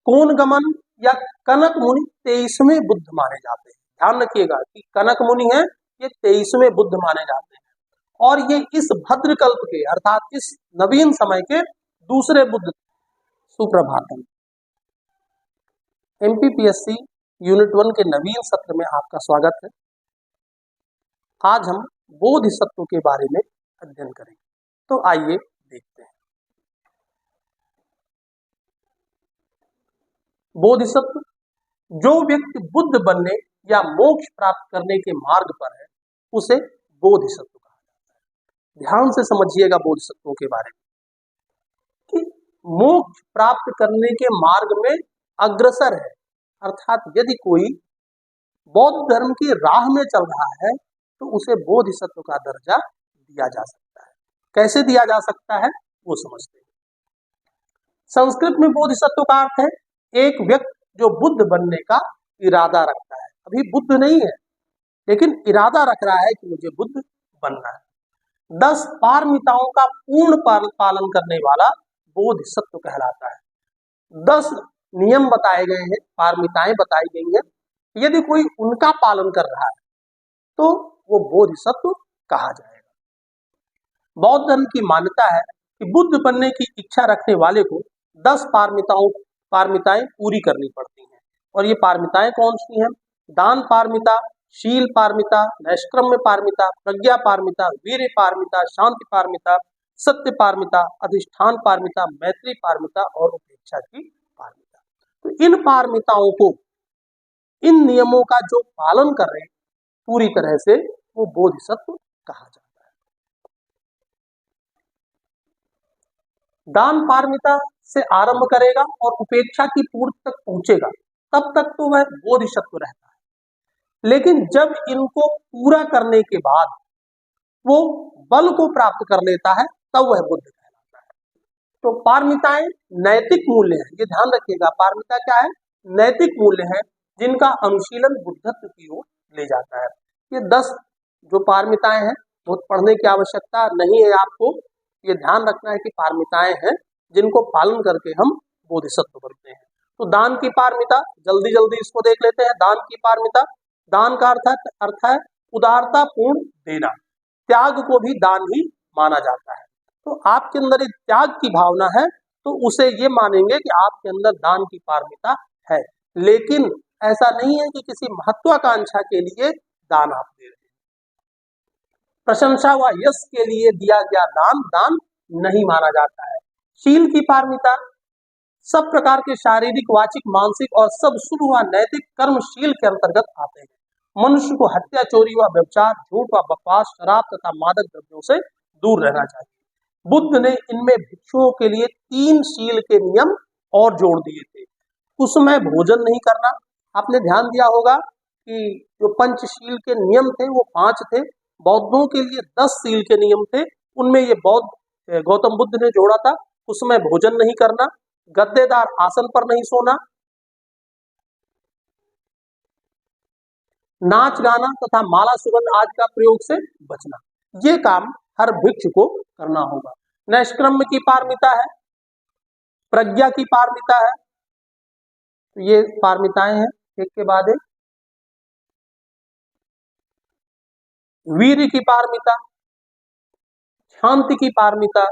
कौन गमन या कनक मुनि 23वें बुद्ध माने जाते हैं। ध्यान रखिएगा कि कनक मुनि है ये 23वें बुद्ध माने जाते हैं और ये इस भद्रकल्प के अर्थात इस नवीन समय के दूसरे बुद्ध। सुप्रभातम। एमपीपीएससी यूनिट 1 के नवीन सत्र में आपका स्वागत है। आज हम बोधिसत्व के बारे में अध्ययन करेंगे, तो आइए देखते हैं। बोधिसत्व, जो व्यक्ति बुद्ध बनने या मोक्ष प्राप्त करने के मार्ग पर है उसे बोधिसत्व कहा जाता है। ध्यान से समझिएगा बोधिसत्वों के बारे में कि मोक्ष प्राप्त करने के मार्ग में अग्रसर है, अर्थात यदि कोई बौद्ध धर्म की राह में चल रहा है तो उसे बोधिसत्व का दर्जा दिया जा सकता है। कैसे दिया जा सकता है वो समझते हैं। संस्कृत में बोधिसत्व का अर्थ है एक व्यक्ति जो बुद्ध बनने का इरादा रखता है। अभी बुद्ध नहीं है लेकिन इरादा रख रहा है कि मुझे बुद्ध बनना है। 10 पारमिताओं का पूर्ण पालन करने वाला बोधिसत्व कहलाता है। 10 नियम बताए गए हैं, पारमिताएं बताई गई हैं। यदि कोई उनका पालन कर रहा है तो वो बोधिसत्व कहा जाएगा। बौद्ध धर्म की मान्यता है कि बुद्ध बनने की इच्छा रखने वाले को 10 पारमिताएं पूरी करनी पड़ती हैं। और ये पारमिताएं कौन सी हैं? दान पारमिता, शील पारमिता, नैष्क्रम्य पारमिता, प्रज्ञा पारमिता, वीर्य पारमिता, शांति पारमिता, सत्य पारमिता, अधिष्ठान पारमिता, मैत्री पारमिता और उपेक्षा की पारमिता। तो इन पारमिताओं को, इन नियमों का जो पालन कर रहे पूरी तरह से, वो बोधिसत्व कहा जाता है। दान पारमिता से आरंभ करेगा और उपेक्षा की पूर्ति तक पहुंचेगा, तब तक तो वह बोधिसत्व रहता है। लेकिन जब इनको पूरा करने के बाद वो बल को प्राप्त कर लेता है तब वह बुद्ध कहलाता है। तो पारमिताएं नैतिक मूल्य हैं, ये ध्यान रखिएगा। पारमिता क्या है? नैतिक मूल्य है जिनका अनुशीलन बुद्धत्व की ओर ले जाता है। ये 10 जो पारमिताएं हैं, बहुत पढ़ने की आवश्यकता नहीं है आपको। ये ध्यान रखना है कि पारमिताएं हैं जिनको पालन करके हम बोधिसत्व बनते हैं। तो दान की पारमिता, जल्दी जल्दी इसको देख लेते हैं। दान की पारमिता, दान का अर्थ है उदारता पूर्ण देना। त्याग को भी दान ही माना जाता है। तो आपके अंदर एक त्याग की भावना है तो उसे ये मानेंगे कि आपके अंदर दान की पारमिता है। लेकिन ऐसा नहीं है कि किसी महत्वाकांक्षा के लिए दान आप दे रहे हैं। प्रशंसा व यश के लिए दिया गया दान नहीं माना जाता है। शील की पारमिता, सब प्रकार के शारीरिक, वाचिक, मानसिक और सब शुभ व नैतिक कर्म शील के अंतर्गत आते हैं। मनुष्य को हत्या, चोरी व व्यभिचार, झूठ व बकवास, शराब तथा मादक द्रव्यों से दूर रहना चाहिए। बुद्ध ने इनमें भिक्षुओं के लिए 3 शील के नियम और जोड़ दिए थे। कुसमय भोजन नहीं करना, आपने ध्यान दिया होगा कि जो पंचशील के नियम थे वो 5 थे। बौद्धों के लिए 10 शील के नियम थे, उनमें ये गौतम बुद्ध ने जोड़ा था। कुसमय भोजन नहीं करना, गद्देदार आसन पर नहीं सोना, नाच गाना तथा माला सुगंध आदि का प्रयोग से बचना। ये काम हर भिक्षु को करना होगा। नैष्क्रम्य की पारमिता है, प्रज्ञा की पारमिता है। तो ये पारमिताएं हैं एक के बाद एक। वीर्य की पारमिता, शांति की पारमिता,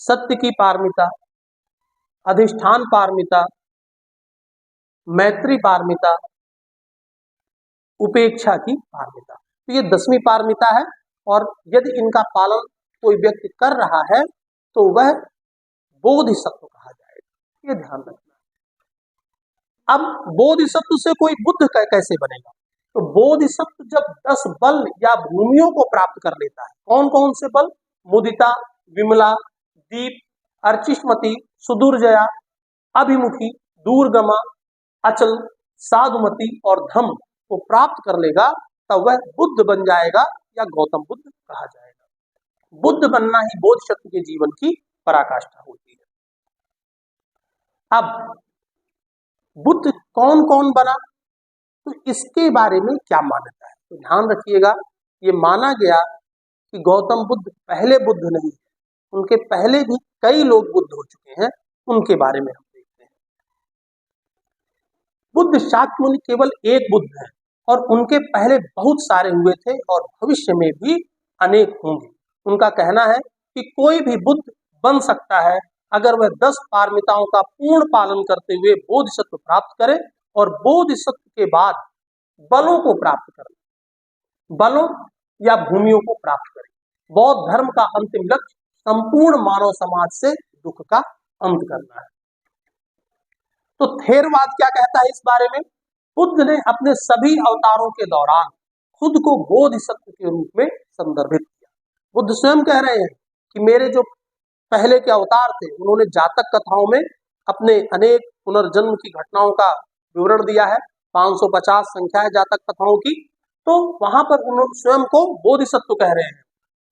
सत्य की पारमिता, अधिष्ठान पारमिता, मैत्री पारमिता, उपेक्षा की पारमिता। तो ये 10वीं पारमिता है और यदि इनका पालन कोई व्यक्ति कर रहा है तो वह बोधिसत्व कहा जाएगा। ये ध्यान रखना है। अब बोधिसत्व से कोई बुद्ध कैसे बनेगा? तो बोधिसत्व जब 10 बल या भूमियों को प्राप्त कर लेता है। कौन कौन से बल? मुदिता, विमला, दीप, अर्चिष्मति, सुदुर्जया, अभिमुखी, दूरगमा, अचल, साधुमती और धम को प्राप्त कर लेगा तब वह बुद्ध बन जाएगा या गौतम बुद्ध कहा जाएगा। बुद्ध बनना ही बोधिसत्व के जीवन की पराकाष्ठा होती है। अब बुद्ध कौन कौन बना, तो इसके बारे में क्या मान्यता है? तो ध्यान रखिएगा, ये माना गया कि गौतम बुद्ध पहले बुद्ध नहीं है, उनके पहले भी कई लोग बुद्ध हो चुके हैं। उनके बारे में हम देखते हैं। बुद्ध शाक्य मुनि केवल एक बुद्ध है और उनके पहले बहुत सारे हुए थे और भविष्य में भी अनेक होंगे। उनका कहना है कि कोई भी बुद्ध बन सकता है अगर वह 10 पारमिताओं का पूर्ण पालन करते हुए बोधिसत्व प्राप्त करे और बोधिसत्व के बाद बलों को प्राप्त करे, बलों या भूमियों को प्राप्त करे। बौद्ध धर्म का अंतिम लक्ष्य संपूर्ण मानव समाज से दुख का अंत करना है। तो थेरवाद क्या कहता है इस बारे में? बुद्ध ने अपने सभी अवतारों के दौरान खुद को बोधिसत्व के रूप में संदर्भित किया। बुद्ध स्वयं कह रहे हैं कि मेरे जो पहले के अवतार थे उन्होंने जातक कथाओं में अपने अनेक पुनर्जन्म की घटनाओं का विवरण दिया है। 550 संख्या है जातक कथाओं की। तो वहां पर उन्होंने स्वयं को बोधिसत्व कह रहे हैं।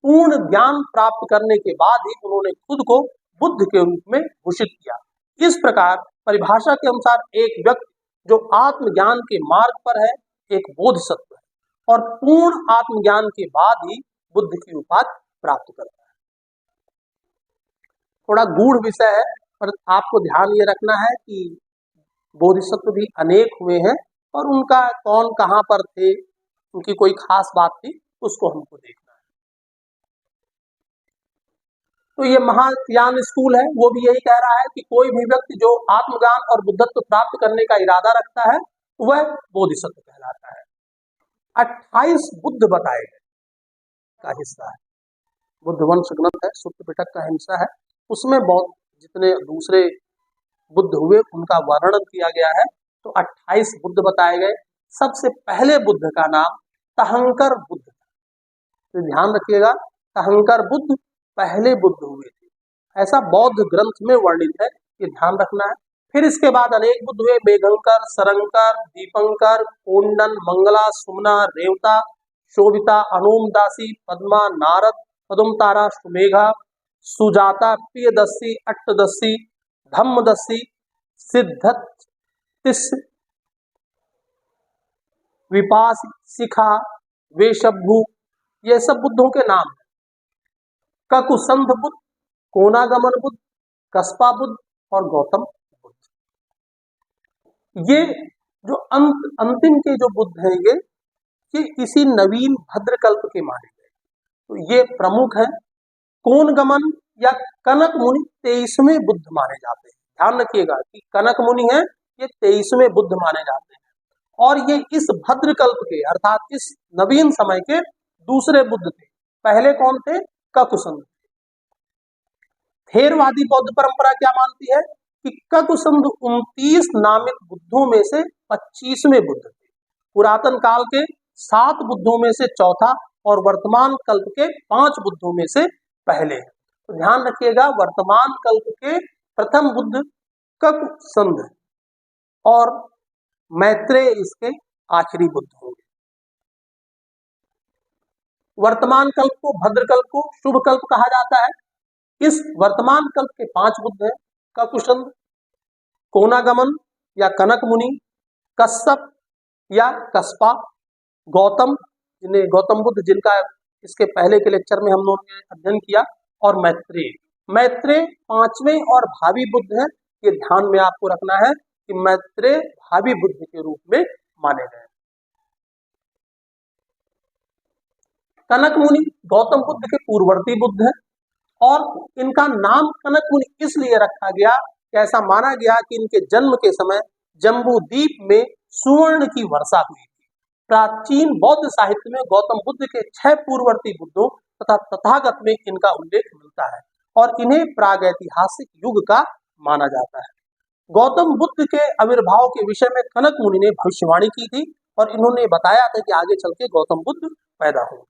पूर्ण ज्ञान प्राप्त करने के बाद ही उन्होंने खुद को बुद्ध के रूप में घोषित किया। इस प्रकार परिभाषा के अनुसार एक व्यक्ति जो आत्मज्ञान के मार्ग पर है एक बोधिसत्व है और पूर्ण आत्मज्ञान के बाद ही बुद्ध की उपाधि प्राप्त करता है। थोड़ा गूढ़ विषय है पर आपको ध्यान ये रखना है कि बोधिसत्व भी अनेक हुए हैं और उनका कौन कहां पर थे, उनकी कोई खास बात थी, उसको हमको देखना है। तो ये महायान स्कूल है वो भी यही कह रहा है कि कोई भी व्यक्ति जो आत्मज्ञान और बुद्धत्व प्राप्त करने का इरादा रखता है वह बोधिसत्व कहलाता है। 28 बुद्ध बताए गए का हिस्सा है। बुद्ध वंश ग्रंथ है, सूत्र पिटक का हिस्सा है। उसमें बहुत जितने दूसरे बुद्ध हुए उनका वर्णन किया गया है। तो 28 बुद्ध बताए गए। सबसे पहले बुद्ध का नाम तहंकर बुद्ध था। तो ध्यान रखिएगा, तहंकर बुद्ध पहले बुद्ध हुए थे, ऐसा बौद्ध ग्रंथ में वर्णित है, ये ध्यान रखना है। फिर इसके बाद अनेक बुद्ध हुए, मेघंकर, सरंकर, दीपंकर, कोंडन, मंगला, सुमना, रेवता, शोभिता, अनोमदासी, पद्मा, नारद, पदुमतारा, सुमेघा, सुजाता, प्रियदर्शी, अट्टदर्शी, धम्मदर्शी, सिद्धतिस, विपास, शिखा, वेशभू, ये सब बुद्धों के नाम हैं। ककुसंध बुद्ध, कोनागमन बुद्ध, कस्पा बुद्ध और गौतम बुद्ध, ये जो अंतिम के जो बुद्ध हैं ये इसी नवीन भद्रकल्प के माने गए। तो ये प्रमुख है। कोनगमन या कनक मुनि 23वें बुद्ध माने जाते हैं। ध्यान रखिएगा कि कनक मुनि है ये 23वें बुद्ध माने जाते हैं और ये इस भद्रकल्प के अर्थात इस नवीन समय के दूसरे बुद्ध थे। पहले कौन थे? ककुसंध। थेरवादी बौद्ध परंपरा क्या मानती है कि ककुसंध 29 नामित बुद्धों में से 25वें बुद्ध थे। पुरातन काल के 7 बुद्धों में से चौथा और वर्तमान कल्प के 5 बुद्धों में से पहले है। तो ध्यान रखिएगा, वर्तमान कल्प के प्रथम बुद्ध ककुसंध और मैत्रेय इसके आखिरी बुद्ध होंगे। वर्तमान कल्प को, भद्रकल्प को शुभ कल्प कहा जाता है। इस वर्तमान कल्प के 5 बुद्ध हैं, ककुसंध, कोनागमन या कनक मुनि, कश्यप या कस्पा, गौतम जिन्हें गौतम बुद्ध जिनका इसके पहले के लेक्चर में हम लोगों ने अध्ययन किया, और मैत्रेय। मैत्रेय 5वें और भावी बुद्ध हैं। ये ध्यान में आपको रखना है कि मैत्रेय भावी बुद्ध के रूप में माने गए। कनक मुनि गौतम बुद्ध के पूर्ववर्ती बुद्ध हैं और इनका नाम कनक मुनि इसलिए रखा गया कि ऐसा माना गया कि इनके जन्म के समय जम्बू द्वीप में सुवर्ण की वर्षा हुई थी। प्राचीन बौद्ध साहित्य में गौतम बुद्ध के 6 पूर्ववर्ती बुद्धों तथा तथागत में इनका उल्लेख मिलता है और इन्हें प्रागैतिहासिक युग का माना जाता है। गौतम बुद्ध के आविर्भाव के विषय में कनक मुनि ने भविष्यवाणी की थी और इन्होंने बताया था कि आगे चल के गौतम बुद्ध पैदा होंगे।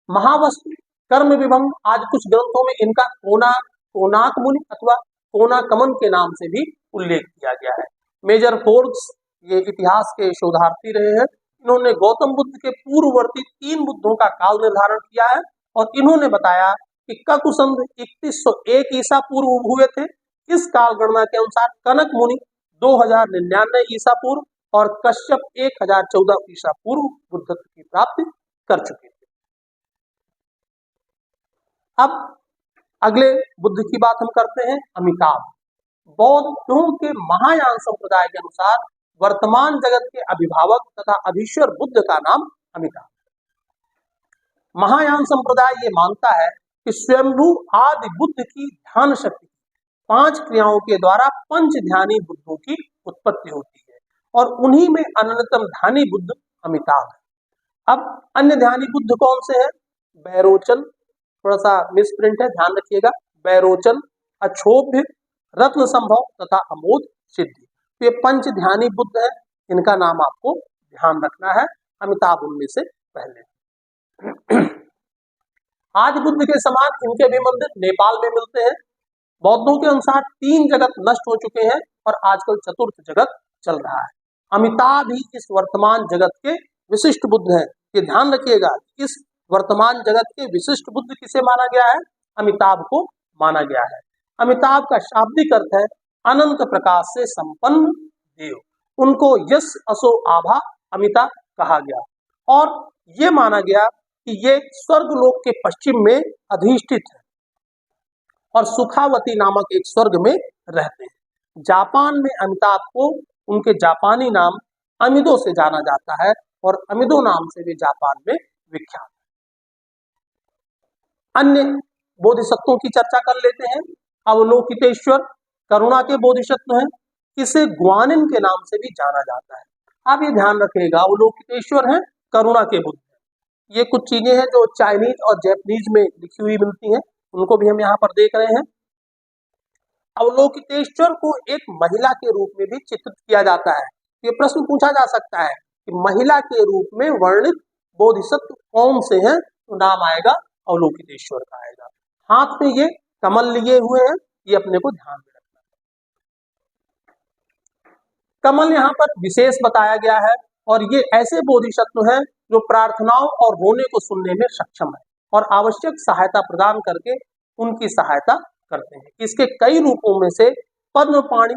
महावस्तु, कर्म विभंग, आज कुछ ग्रंथों में इनका कोनाक मुनि अथवा कोनाकमन के नाम से भी उल्लेख किया गया है। मेजर फोर्ब्स ये इतिहास के शोधार्थी रहे हैं। इन्होंने गौतम बुद्ध के पूर्ववर्ती 3 बुद्धों का काल निर्धारण किया है और इन्होंने बताया कि ककुसंध 3101 ईसा पूर्व हुए थे। इस काल गणना के अनुसार कनक मुनि 2099 ईसा पूर्व और कश्यप 1014 ईसा पूर्व बुद्धत्व की प्राप्ति कर चुके थे। अब अगले बुद्ध की बात हम करते हैं, अमिताभ। बौद्धों के महायान संप्रदाय के अनुसार वर्तमान जगत के अभिभावक तथा अधीश्वर बुद्ध का नाम अमिताभ। महायान संप्रदाय ये मानता है कि स्वयंभू आदि बुद्ध की ध्यान शक्ति 5 क्रियाओं के द्वारा पंच ध्यानी बुद्धों की उत्पत्ति होती है और उन्हीं में अन्यतम ध्यानी बुद्ध अमिताभ है। अब अन्य ध्यानी बुद्ध कौन से हैं? बैरोचन, थोड़ा सा मिसप्रिंट है, ध्यान रखिएगा, बैरोचन, अक्षोभ्य, रत्न संभव तथा अमोद सिद्धि। तो ये पंच ध्यानी बुद्ध है, इनका नाम आपको ध्यान रखना है, अमिताभ उनमें से पहले। आदि बुद्ध के समान इनके भी मंदिर नेपाल में मिलते हैं। बौद्धों के अनुसार 3 जगत नष्ट हो चुके हैं और आजकल 4th जगत चल रहा है। अमिताभ ही इस वर्तमान जगत के विशिष्ट बुद्ध हैं। ये ध्यान रखिएगा, इस वर्तमान जगत के विशिष्ट बुद्ध किसे माना गया है? अमिताभ को माना गया है। अमिताभ का शाब्दिक अर्थ है अनंत प्रकाश से संपन्न देव। उनको यश असो आभा अमिता कहा गया और ये माना गया कि ये स्वर्ग लोक के पश्चिम में अधिष्ठित है और सुखावती नामक एक स्वर्ग में रहते हैं। जापान में अमिताभ को उनके जापानी नाम अमिदो से जाना जाता है और अमिदो नाम से वे जापान में विख्यात है। अन्य बोधिसत्वों की चर्चा कर लेते हैं। अवलोकितेश्वर करुणा के बोधिसत्व हैं, इसे ग्वानिन के नाम से भी जाना जाता है। आप ये ध्यान रखिएगा, अवलोकितेश्वर हैं, करुणा के बुद्ध हैं। ये कुछ चीजें हैं जो चाइनीज और जैपनीज में लिखी हुई मिलती हैं, उनको भी हम यहाँ पर देख रहे हैं। अवलोकितेश्वर को एक महिला के रूप में भी चित्रित किया जाता है। ये प्रश्न पूछा जा सकता है कि महिला के रूप में वर्णित बोधिसत्व कौन से हैं, तो नाम आएगा अवलोकितेश्वर का आएगा। हाथ में ये कमल लिए हुए हैं, ये अपने को ध्यान में रखना है। कमल यहाँ पर विशेष बताया गया है और ये ऐसे बोधिसत्व हैं जो प्रार्थनाओं और रोने को सुनने में सक्षम है और आवश्यक सहायता प्रदान करके उनकी सहायता करते हैं। इसके कई रूपों में से पद्मपाणि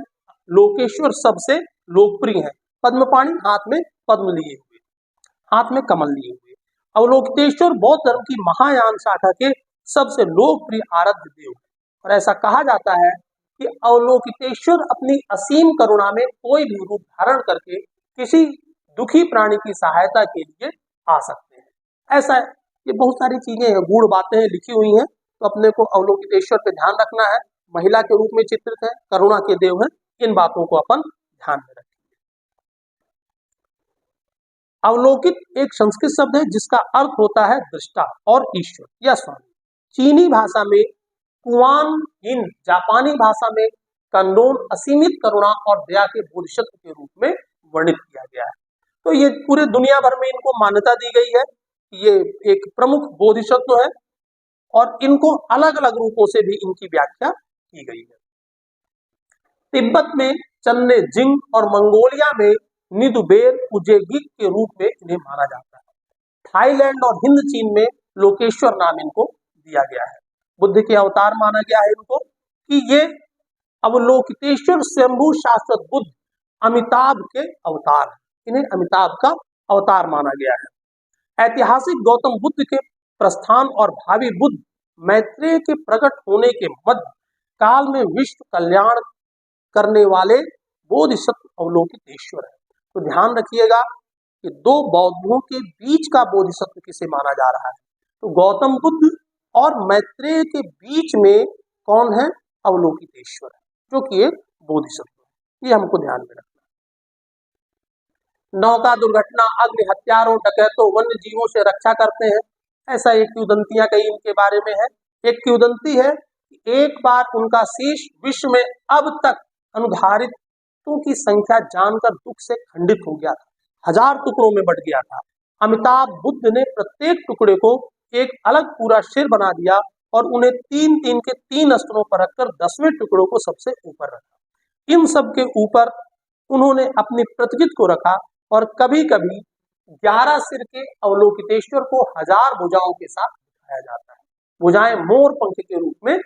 लोकेश्वर सबसे लोकप्रिय है। पद्मपाणि हाथ में पद्म लिए हुए, हाथ में कमल लिए हुए। अवलोकितेश्वर बौद्ध धर्म की महायान शाखा के सबसे लोकप्रिय आराध्य देव है और ऐसा कहा जाता है कि अवलोकितेश्वर अपनी असीम करुणा में कोई भी रूप धारण करके किसी दुखी प्राणी की सहायता के लिए आ सकते हैं। ऐसा ये बहुत सारी चीजें हैं, गूढ़ बातें लिखी हुई हैं, तो अपने को अवलोकितेश्वर पे ध्यान रखना है। महिला के रूप में चित्रित है, करुणा के देव हैं, इन बातों को अपन ध्यान में रखें। अवलोकित एक संस्कृत शब्द है जिसका अर्थ होता है दृष्टा और ईश्वर या स्वामी। चीनी भाषा में कुआन हिन, जापानी भाषा में कंडोन असीमित करुणा और दया के बोधिसत्व के रूप में वर्णित किया गया है। तो ये पूरे दुनिया भर में इनको मान्यता दी गई है, ये एक प्रमुख बोधिसत्व है और इनको अलग अलग रूपों से भी इनकी व्याख्या की गई है। तिब्बत में चन्ने जिंग और मंगोलिया में निदुबेर उजेगिक के रूप में इन्हें माना जाता है। थाईलैंड और हिंद चीन में लोकेश्वर नाम इनको दिया गया है। बुद्ध के अवतार माना गया है इनको कि ये अवलोकितेश्वर स्वयंभू शाश्वत बुद्ध अमिताभ के अवतार है, इन्हें अमिताभ का अवतार माना गया है। ऐतिहासिक गौतम बुद्ध के प्रस्थान और भावी बुद्ध मैत्रेय के प्रकट होने के मध्य काल में विश्व कल्याण करने वाले बोधिसत्व अवलोकितेश्वर है। तो ध्यान रखिएगा कि 2 बौद्धों के बीच का बोधिसत्व किसे माना जा रहा है, तो गौतम बुद्ध और मैत्रेय के बीच में कौन है? अवलोकितेश्वर है, जो कि एक बोधिसत्व है। ये हमको ध्यान में रखना है। नौका दुर्घटना, अग्नि, हत्यारों, डकैतों, वन्य जीवों से रक्षा करते हैं, ऐसा एक किंवदंतियां कई इनके बारे में है। एक किंवदंती है कि एक बार उनका शीश विश्व में अब तक अनुधारितों की संख्या जानकर दुख से खंडित हो गया था, 1000 टुकड़ों में बट गया था। अमिताभ बुद्ध ने प्रत्येक टुकड़े को एक अलग पूरा सिर बना दिया और उन्हें 3-3 के 3 स्तरों पर रखकर 10वें टुकड़ों को सबसे ऊपर रखा। इन सब के ऊपर उन्होंने अपनी प्रतिकृति को रखा और कभी कभी 11 सिर के अवलोकितेश्वर को 1000 भुजाओं के साथ दिखाया जाता है। भुजाएं मोर पंख के रूप में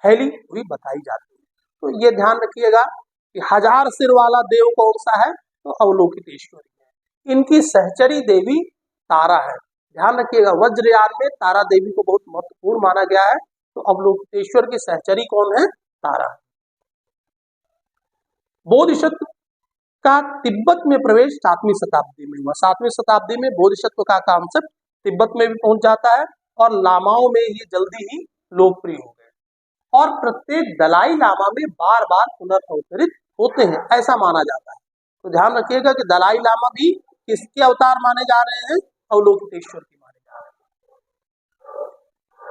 फैली हुई बताई जाती है। तो ये ध्यान रखिएगा कि 1000 सिर वाला देव कौन सा है, तो अवलोकितेश्वर है। इनकी सहचरी देवी तारा है। ध्यान रखिएगा, वज्रयान में तारा देवी को बहुत महत्वपूर्ण माना गया है तो अवलोकितेश्वर की सहचरी कौन है? तारा। बोधिसत्व का तिब्बत में प्रवेश 7वीं शताब्दी में हुआ। 7वीं शताब्दी में बोधिसत्व का कॉन्सेप्ट तिब्बत में भी पहुंच जाता है और लामाओं में ये जल्दी ही लोकप्रिय हो गए और प्रत्येक दलाई लामा में बार बार पुनर्अवतरित होते हैं, ऐसा माना जाता है। तो ध्यान रखिएगा कि दलाई लामा भी किसके अवतार माने जा रहे हैं? अवलोकितेश्वर के माने जा रहे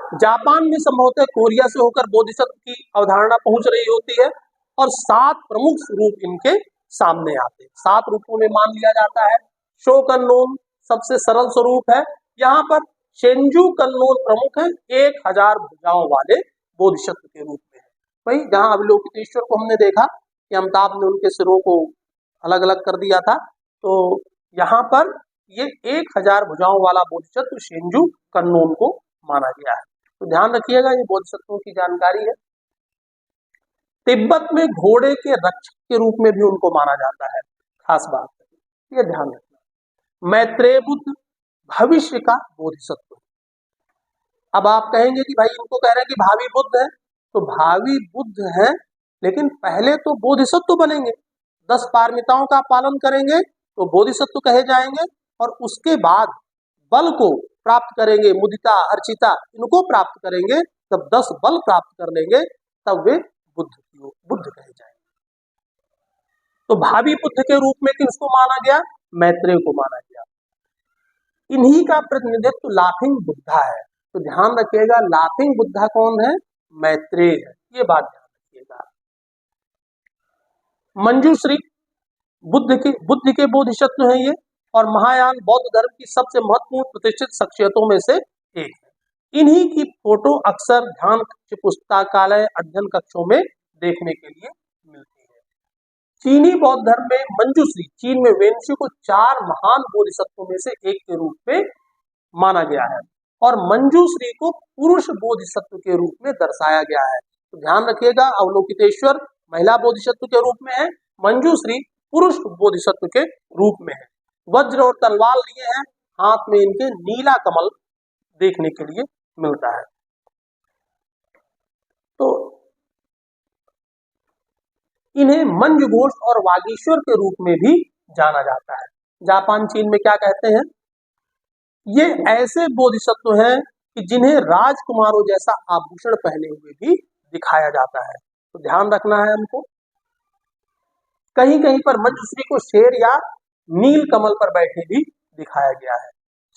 हैं। जापान में संभवतः कोरिया से होकर बोधिसत्व की अवधारणा पहुंच रही होती है और 7 प्रमुख स्वरूप इनके सामने आते हैं। 7 रूपों में मान लिया जाता है। शोकन्नोन सबसे सरल स्वरूप है। यहाँ पर शेंजू कन्नोन प्रमुख है, 1000 भुजाओं वाले बोधिसत्व के रूप में है। वही जहाँ अवलोकितेश्वर को हमने देखा कि अमिताभ ने उनके सिरों को अलग अलग कर दिया था, तो यहाँ पर ये 1000 भुजाओं वाला बोधिसत्व शेंजू कन्नोन को माना गया है। तो ध्यान रखिएगा, ये बोधिसत्वों की जानकारी है। तिब्बत में घोड़े के रक्षक के रूप में भी उनको माना जाता है, खास बात है, ये ध्यान रखना। मैत्रेय बुद्ध भविष्य का बोधिसत्व। अब आप कहेंगे कि भाई इनको कह रहे हैं कि भावी बुद्ध है, तो भावी बुद्ध है लेकिन पहले तो बोधिसत्व बनेंगे, 10 पारमिताओं का पालन करेंगे तो बोधिसत्व कहे जाएंगे और उसके बाद बल को प्राप्त करेंगे, मुदिता, अर्चिता, इनको प्राप्त करेंगे, तब 10 बल प्राप्त कर लेंगे, तब वे बुद्ध कहे जाएंगे। तो भावी बुद्ध के रूप में किसको माना गया? मैत्रेय को माना गया। इन्हीं का प्रतिनिधित्व लाफिंग बुद्धा है। तो ध्यान रखिएगा, लाफिंग बुद्धा कौन है? मैत्रेय है, ये बात ध्यान रखिएगा। मंजूश्री बुद्ध के बोधिसत्व हैं ये, और महायान बौद्ध धर्म की सबसे महत्वपूर्ण प्रतिष्ठित शख्सियतों में से एक है। इन्हीं की फोटो अक्सर ध्यान कक्ष, पुस्तकालय, अध्ययन कक्षों में देखने के लिए मिलती है। चीनी बौद्ध धर्म में मंजूश्री, चीन में वेनसी को 4 महान बोधिसत्वों में से एक के रूप में माना गया है और मंजूश्री को पुरुष बोधिसत्व के रूप में दर्शाया गया है। तो ध्यान रखिएगा, अवलोकितेश्वर महिला बोधिसत्व के रूप में है, मंजूश्री पुरुष बोधिसत्व के रूप में है। वज्र और तलवार लिए हैं, हाथ में इनके नीला कमल देखने के लिए मिलता है। तो इन्हें मंजघोष और वागीश्वर के रूप में भी जाना जाता है। जापान चीन में क्या कहते हैं? ये ऐसे बोधिसत्व हैं कि जिन्हें राजकुमारों जैसा आभूषण पहने हुए भी दिखाया जाता है। तो ध्यान रखना है हमको। कहीं कहीं पर मंजूश्री को शेर या नील कमल पर बैठे भी दिखाया गया है।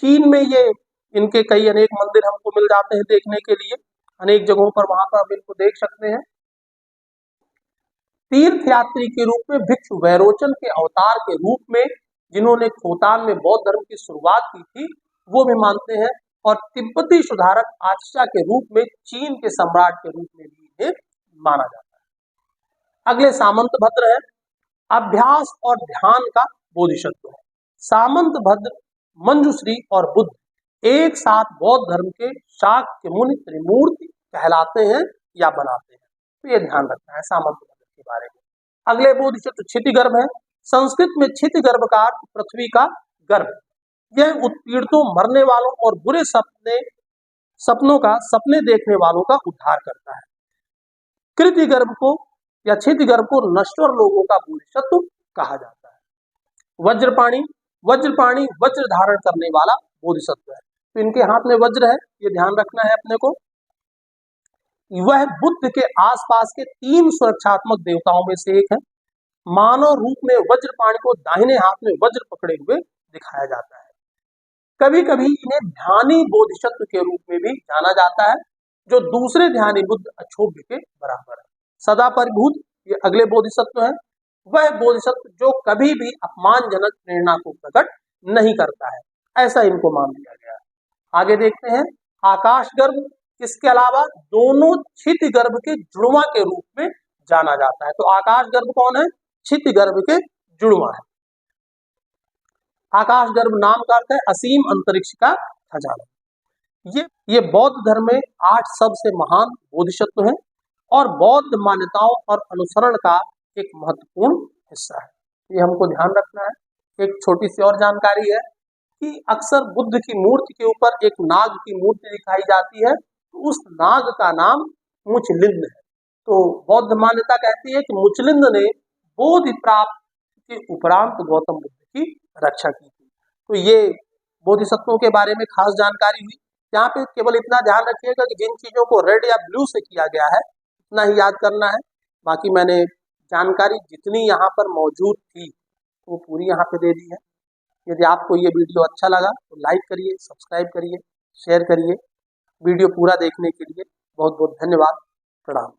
चीन में ये इनके कई अनेक मंदिर हमको मिल जाते हैं देखने के लिए, अनेक जगहों पर, वहां पर हम इनको देख सकते हैं। तीर्थ यात्री के रूप में भिक्षु वैरोचन के अवतार के रूप में, जिन्होंने खोतान में बौद्ध धर्म की शुरुआत की थी, वो भी मानते हैं। और तिब्बती सुधारक आचसा के रूप में चीन के सम्राट के रूप में भी इन्हें माना जाता है। अगले सामंत भद्र है, अभ्यास और ध्यान का बोधिसत्व है। सामंत भद्र, मंजूश्री और बुद्ध एक साथ बौद्ध धर्म के शाक्य मुनि त्रिमूर्ति कहलाते हैं या बनाते हैं। तो ये ध्यान रखना है सामंत भद्र के बारे में। अगले बोधिसत्व क्षितिगर्भ है। संस्कृत में क्षितिगर्भ का अर्थ पृथ्वी का गर्भ। यह उत्पीड़ितों, मरने वालों और बुरे सपनों का, सपने देखने वालों का उद्धार करता है। कृतिगर्भ को या क्षितिगर्भ को नश्वर लोगों का बोधिसत्व कहा जाता है। वज्रपाणी वज्र धारण करने वाला बोधिसत्व है। तो इनके हाथ में वज्र है, ये ध्यान रखना है अपने को। वह बुद्ध के आसपास के 3 सुरक्षात्मक देवताओं में से एक है। मानव रूप में वज्रपाणी को दाहिने हाथ में वज्र पकड़े हुए दिखाया जाता है। कभी कभी इन्हें ध्यानी बोधिसत्व के रूप में भी जाना जाता है, जो दूसरे ध्यानी बुद्ध अक्षोभ्य के बराबर है। सदा परिभूत, ये अगले बोधिसत्व है। वह बोधिसत्व जो कभी भी अपमानजनक प्रेरणा को प्रकट नहीं करता है, ऐसा इनको मान लिया गया है। आगे देखते हैं, आकाश गर्भ, इसके अलावा दोनों क्षिति गर्भ के जुड़वा के रूप में जाना जाता है। तो आकाश गर्भ कौन है? क्षिति गर्भ के जुड़वा है। आकाश गर्भ नाम का अर्थ है असीम अंतरिक्ष का खजाना। ये बौद्ध धर्म में 8 सबसे महान बोधिसत्व हैं और बौद्ध मान्यताओं और अनुसरण का एक महत्वपूर्ण हिस्सा है। ये हमको ध्यान रखना है। एक छोटी सी और जानकारी है कि अक्सर बुद्ध की मूर्ति के ऊपर एक नाग की मूर्ति दिखाई जाती है, तो उस नाग का नाम मुचलिंद है। तो बौद्ध मान्यता कहती है कि मुचलिंद ने बोधि प्राप्त के उपरांत गौतम बुद्ध की रक्षा की थी। तो ये बोधिसत्वों के बारे में खास जानकारी हुई। यहाँ पे केवल इतना ध्यान रखिएगा कि जिन चीजों को रेड या ब्लू से किया गया है उतना ही याद करना है। बाकी मैंने जानकारी जितनी यहाँ पर मौजूद थी वो पूरी यहाँ पे दे दी है। यदि आपको ये वीडियो अच्छा लगा तो लाइक करिए, सब्सक्राइब करिए, शेयर करिए। वीडियो पूरा देखने के लिए बहुत बहुत धन्यवाद। प्रणाम।